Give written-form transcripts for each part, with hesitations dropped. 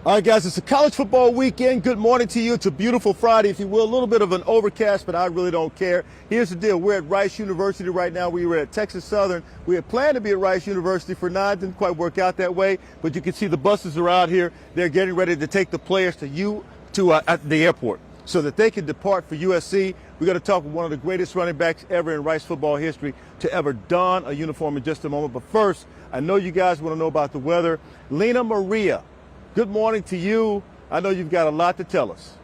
All right, guys, it's a college football weekend. Good morning to you. It's a beautiful Friday, if you will. A little bit of an overcast, but I really don't care. Here's the deal. We're at Rice University right now. We were at Texas Southern. We had planned to be at Rice University for 9. Didn't quite work out that way, but you can see the buses are out here. They're getting ready to take the players at the airport so that they can depart for USC. We're going to talk with one of the greatest running backs ever in Rice football history to ever don a uniform in just a moment. But first, I know you guys want to know about the weather. Lena Maria, good morning to you. I know you've got a lot to tell us.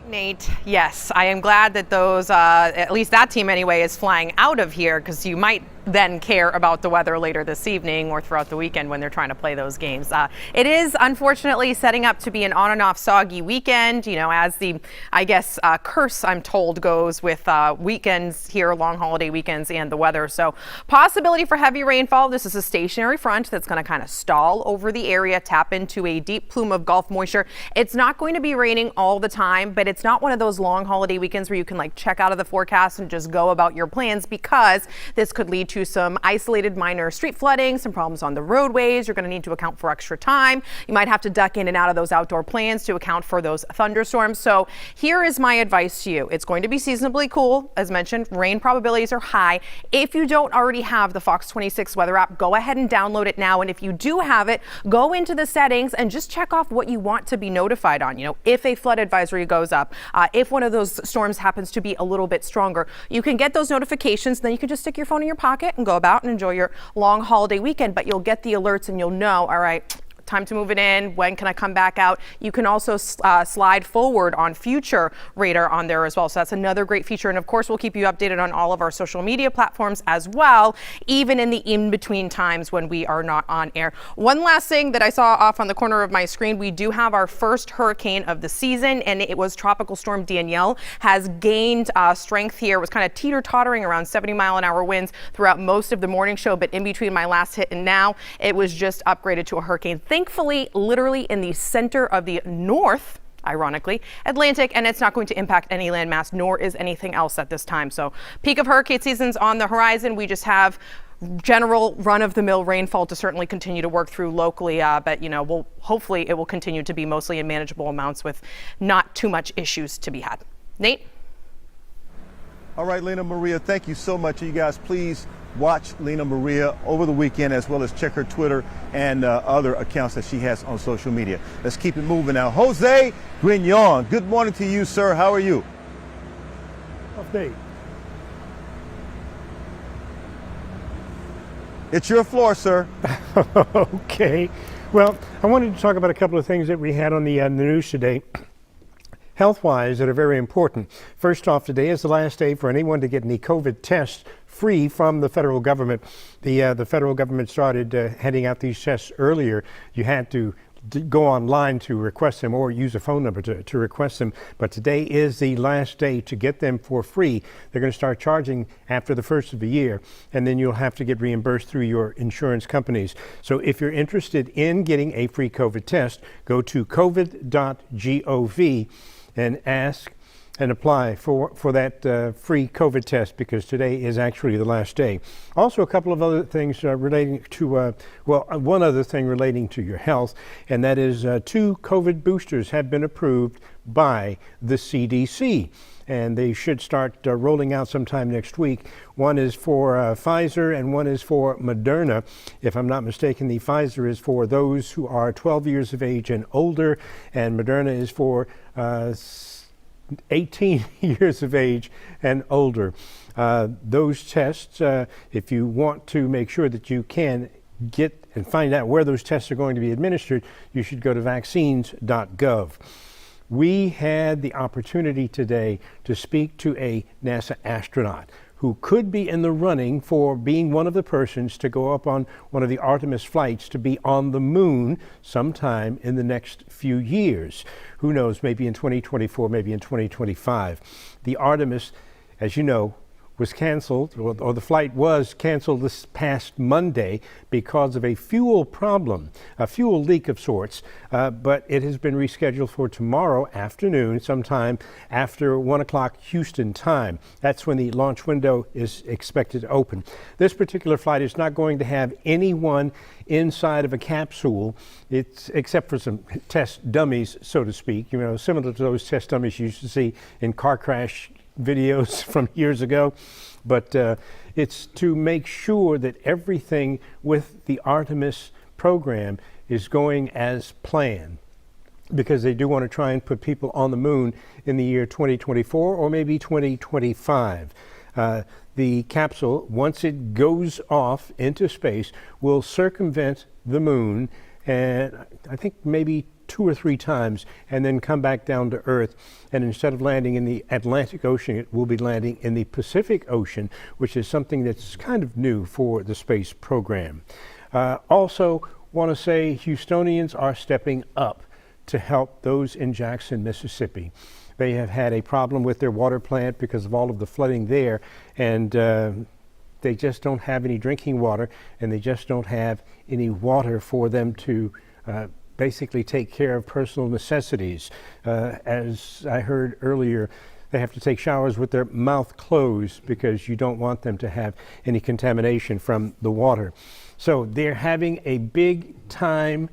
Nate, yes, I am glad that those, at least that team anyway, is flying out of here, because you might then care about the weather later this evening or throughout the weekend when they're trying to play those games. It is unfortunately setting up to be an on and off soggy weekend, you know, as the, I guess, curse, I'm told, goes with weekends here, long holiday weekends, and the weather. So possibility for heavy rainfall. This is a stationary front that's going to kind of stall over the area, tap into a deep plume of Gulf moisture. It's not going to be raining all the time, but it's not one of those long holiday weekends where you can like check out of the forecast and just go about your plans, because this could lead to some isolated minor street flooding, some problems on the roadways. You're going to need to account for extra time. You might have to duck in and out of those outdoor plans to account for those thunderstorms. So here is my advice to you. It's going to be seasonably cool. As mentioned, rain probabilities are high. If you don't already have the Fox 26 weather app, go ahead and download it now. And if you do have it, go into the settings and just check off what you want to be notified on. You know, if a flood advisory goes up, if one of those storms happens to be a little bit stronger, you can get those notifications. Then you can just stick your phone in your pocket and go about and enjoy your long holiday weekend. But you'll get the alerts and you'll know, all right, time to move it in. When can I come back out? You can also slide forward on future radar on there as well. So that's another great feature. And of course, we'll keep you updated on all of our social media platforms as well, even in the in-between times when we are not on air. One last thing that I saw off on the corner of my screen, we do have our first hurricane of the season, and it was Tropical Storm Danielle. Has gained strength here. It was kind of teeter-tottering around 70-mile-an-hour winds throughout most of the morning show, but in between my last hit and now, it was just upgraded to a hurricane. Thankfully, literally in the center of the North, ironically, Atlantic, and it's not going to impact any landmass, nor is anything else at this time. So peak of hurricane season's on the horizon. We just have general run-of-the-mill rainfall to certainly continue to work through locally, but you know, hopefully it will continue to be mostly in manageable amounts with not too much issues to be had. Nate? All right, Lena Maria, thank you so much. You guys, please watch Lena Maria over the weekend, as well as check her Twitter and other accounts that she has on social media. Let's keep it moving now. Jose Grignon, good morning to you, sir. How are you? Off day. It's your floor, sir. Okay. Well, I wanted to talk about a couple of things that we had on the news today, health-wise, that are very important. First off, today is the last day for anyone to get any COVID tests free from the federal government. The federal government started handing out these tests earlier. You had to go online to request them or use a phone number to request them. But today is the last day to get them for free. They're going to start charging after the first of the year, and then you'll have to get reimbursed through your insurance companies. So if you're interested in getting a free COVID test, go to covid.gov and ask and apply for that free COVID test, because today is actually the last day. Also, a couple of other things relating to, one other thing relating to your health, and that is 2 COVID boosters have been approved by the CDC, and they should start rolling out sometime next week. One is for Pfizer and one is for Moderna. If I'm not mistaken, the Pfizer is for those who are 12 years of age and older, and Moderna is for 18 years of age and older. Those tests, if you want to make sure that you can get and find out where those tests are going to be administered, you should go to vaccines.gov. We had the opportunity today to speak to a NASA astronaut who could be in the running for being one of the persons to go up on one of the Artemis flights to be on the moon sometime in the next few years. Who knows, maybe in 2024, maybe in 2025. The Artemis, as you know, was canceled, or the flight was canceled this past Monday because of a fuel problem, a fuel leak of sorts, but it has been rescheduled for tomorrow afternoon, sometime after 1 o'clock Houston time. That's when the launch window is expected to open. This particular flight is not going to have anyone inside of a capsule, except for some test dummies, so to speak, similar to those test dummies you used to see in car crash videos from years ago. But it's to make sure that everything with the Artemis program is going as planned, because they do want to try and put people on the moon in the year 2024 or maybe 2025. The capsule, once it goes off into space, will circumvent the moon, and I think maybe 2 or 3 times, and then come back down to Earth. And instead of landing in the Atlantic Ocean, it will be landing in the Pacific Ocean, which is something that's kind of new for the space program. Also want to say Houstonians are stepping up to help those in Jackson, Mississippi. They have had a problem with their water plant because of all of the flooding there, and they just don't have any drinking water, and they just don't have any water for them to basically take care of personal necessities. As I heard earlier, they have to take showers with their mouth closed because you don't want them to have any contamination from the water. So they're having a big time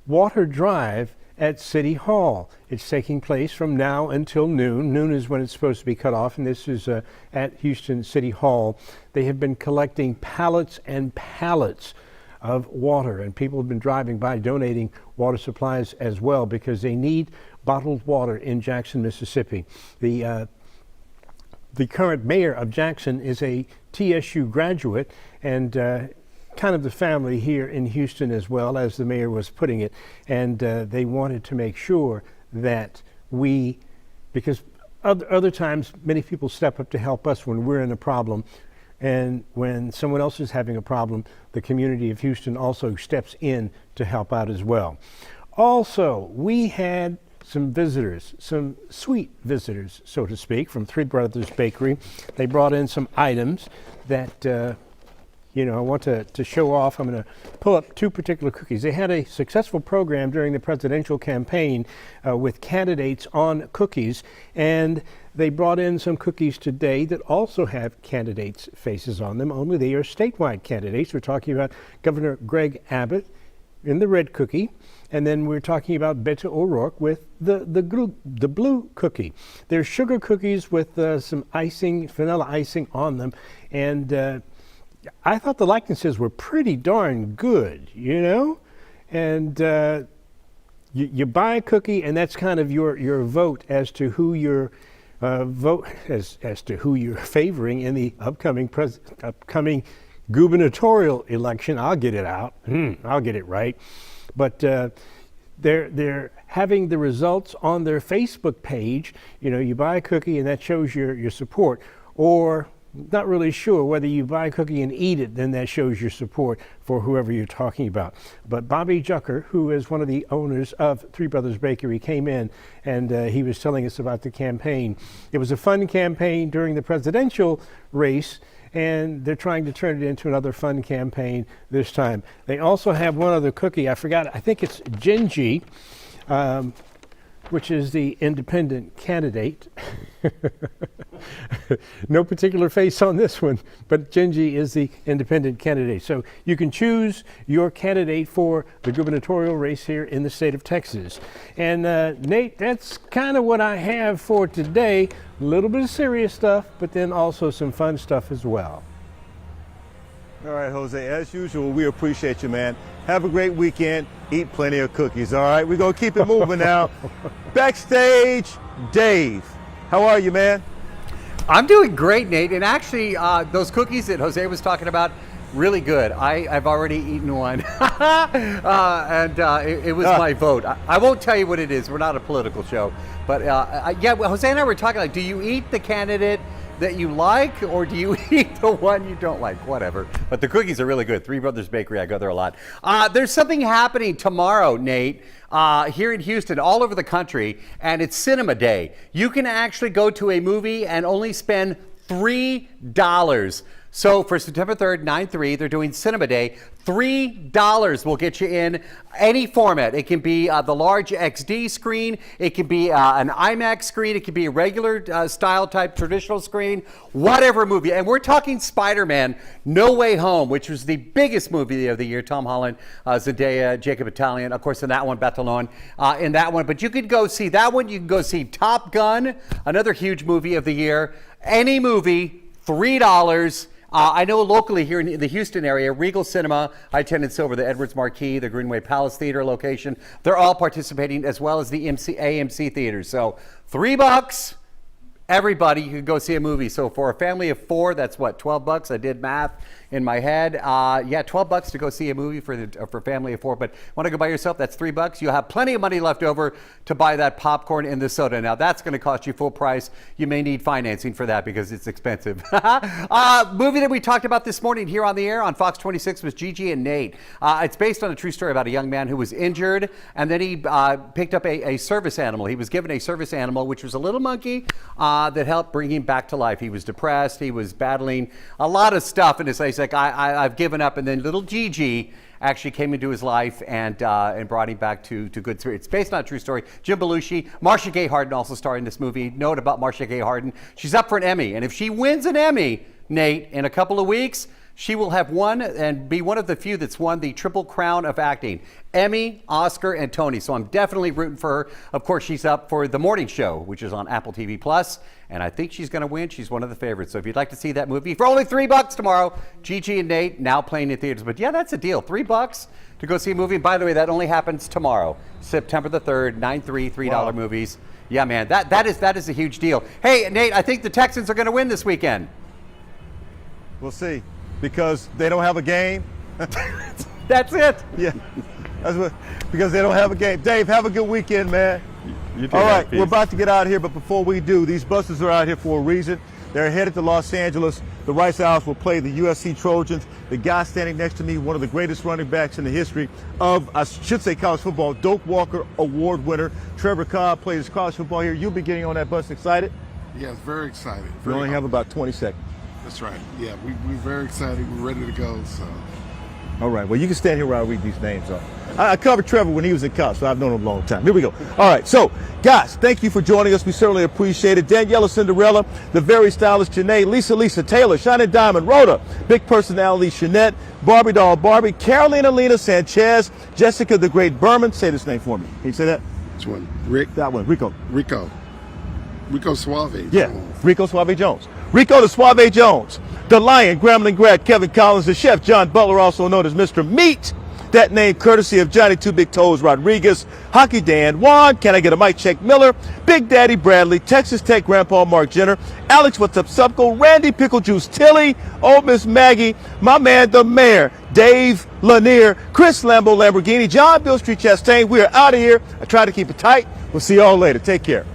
water drive at City Hall. It's taking place from now until noon. Noon is when it's supposed to be cut off, and this is at Houston City Hall. They have been collecting pallets and pallets of water, and people have been driving by donating water supplies as well, because they need bottled water in Jackson, Mississippi. The current mayor of Jackson is a TSU graduate, and kind of the family here in Houston as well, as the mayor was putting it, and they wanted to make sure that because other times many people step up to help us when we're in a problem, and when someone else is having a problem, the community of Houston also steps in to help out as well. Also, we had some visitors, some sweet visitors, so to speak, from Three Brothers Bakery. They brought in some items that I want to show off. I'm going to pull up 2 particular cookies. They had a successful program during the presidential campaign with candidates on cookies, and they brought in some cookies today that also have candidates' faces on them, only they are statewide candidates. We're talking about Governor Greg Abbott in the red cookie, and then we're talking about Beto O'Rourke with the blue cookie. They're sugar cookies with some icing, vanilla icing on them, and I thought the likenesses were pretty darn good, and you buy a cookie, and that's kind of your vote as to who you're as to who you're favoring in the upcoming gubernatorial election. I'll get it out. I'll get it right. But they're having the results on their Facebook page. You buy a cookie, and that shows your support, or not really sure whether you buy a cookie and eat it, then that shows your support for whoever you're talking about. But Bobby Jucker, who is one of the owners of Three Brothers Bakery, came in, and he was telling us about the campaign. It was a fun campaign during the presidential race, and they're trying to turn it into another fun campaign this time. They also have one other cookie. I forgot. I think it's Gingy, which is the independent candidate. No particular face on this one, but Gingy is the independent candidate. So you can choose your candidate for the gubernatorial race here in the state of Texas. And Nate, that's kind of what I have for today. A little bit of serious stuff, but then also some fun stuff as well. All right, Jose, as usual, we appreciate you, man. Have a great weekend. Eat plenty of cookies, all right? We're going to keep it moving now. Backstage, Dave. How are you, man? I'm doing great, Nate. And actually, those cookies that Jose was talking about, really good. I've already eaten one. It was my vote. I won't tell you what it is. We're not a political show. But Jose and I were talking, do you eat the candidate that you like, or do you eat the one you don't like? Whatever. But the cookies are really good. Three Brothers Bakery, I go there a lot. There's something happening tomorrow, Nate, here in Houston, all over the country, and it's Cinema Day. You can actually go to a movie and only spend $3. So for September 3rd, 9/3, they're doing Cinema Day. $3 will get you in any format. It can be the large XD screen. It can be an IMAX screen. It can be a regular style type traditional screen. Whatever movie. And we're talking Spider-Man No Way Home, which was the biggest movie of the year. Tom Holland, Zendaya, Jacob Batalon, of course, in that one, in that one. But you could go see that one. You can go see Top Gun, another huge movie of the year. Any movie, $3. I know locally here in the Houston area, Regal Cinema, I-10 and Silver, the Edwards Marquee, the Greenway Palace Theater location, they're all participating, as well as the AMC theaters. So $3, everybody, you can go see a movie. So for a family of 4, that's what, $12? I did math in my head. Yeah, $12 to go see a movie for a family of 4. But want to go by yourself? That's $3. You'll have plenty of money left over to buy that popcorn and the soda. Now that's going to cost you full price. You may need financing for that because it's expensive. Movie that we talked about this morning here on the air on Fox 26 was Gigi and Nate. It's based on a true story about a young man who was injured, and then he picked up a service animal. He was given a service animal, which was a little monkey that helped bring him back to life. He was depressed. He was battling a lot of stuff in his life. He's like, I've given up. And then little Gigi actually came into his life and brought him back to good spirits. It's based on a true story. Jim Belushi, Marcia Gay Harden also starred in this movie. Note about Marcia Gay Harden: she's up for an Emmy, and if she wins an Emmy, Nate, in a couple of weeks, she will have won and be one of the few that's won the Triple Crown of acting: Emmy, Oscar, and Tony. So I'm definitely rooting for her. Of course, she's up for The Morning Show, which is on Apple TV Plus, and I think she's going to win. She's one of the favorites. So if you'd like to see that movie for only $3 tomorrow, Gigi and Nate now playing in theaters. But yeah, that's a deal. $3 to go see a movie. And by the way, that only happens tomorrow, September the 3rd, 9/3, $3 Wow. movies. Yeah, man, that is a huge deal. Hey, Nate, I think the Texans are going to win this weekend. We'll see, because they don't have a game. That's it. Yeah, because they don't have a game. Dave, have a good weekend, man. You too, All man. right, we're about to get out of here, but before we do, these buses are out here for a reason. They're headed to Los Angeles. The Rice Owls will play the USC Trojans. The guy standing next to me, one of the greatest running backs in the history of, I should say, college football, Doak Walker Award winner. Trevor Cobb plays college football here. You'll be getting on that bus. Excited? Yes, very excited. We Very only have about 20 seconds. That's right. Yeah, we're very excited. We're ready to go. So All right, well, you can stand here while I read these names off. I covered Trevor when he was in college, so I've known him a long time. Here we go. All right, so, guys, thank you for joining us. We certainly appreciate it. Daniela Cinderella, the very stylish Janae, Lisa Taylor, Shining Diamond, Rhoda, big personality, Shanette, Barbie Doll Barbie, Carolina Lena Sanchez, Jessica the Great Berman. Say this name for me. Can you say that? which one? Rick? That one, Rico. Rico Suave. Yeah, Rico Suave Jones. Rico the Suave Jones. The Lion, Gremlin Grad, Kevin Collins, the Chef, John Butler, also known as Mr. Meat. That name courtesy of Johnny Two Big Toes Rodriguez, Hockey Dan, Juan, Can I Get a Mic Check Miller, Big Daddy Bradley, Texas Tech Grandpa Mark Jenner, Alex What's Up Supco, Randy Pickle Juice Tilly, Old Miss Maggie, my man the Mayor, Dave Lanier, Chris Lambo Lamborghini, John Bill Street Chastain. We are out of here. I try to keep it tight. We'll see y'all later. Take care.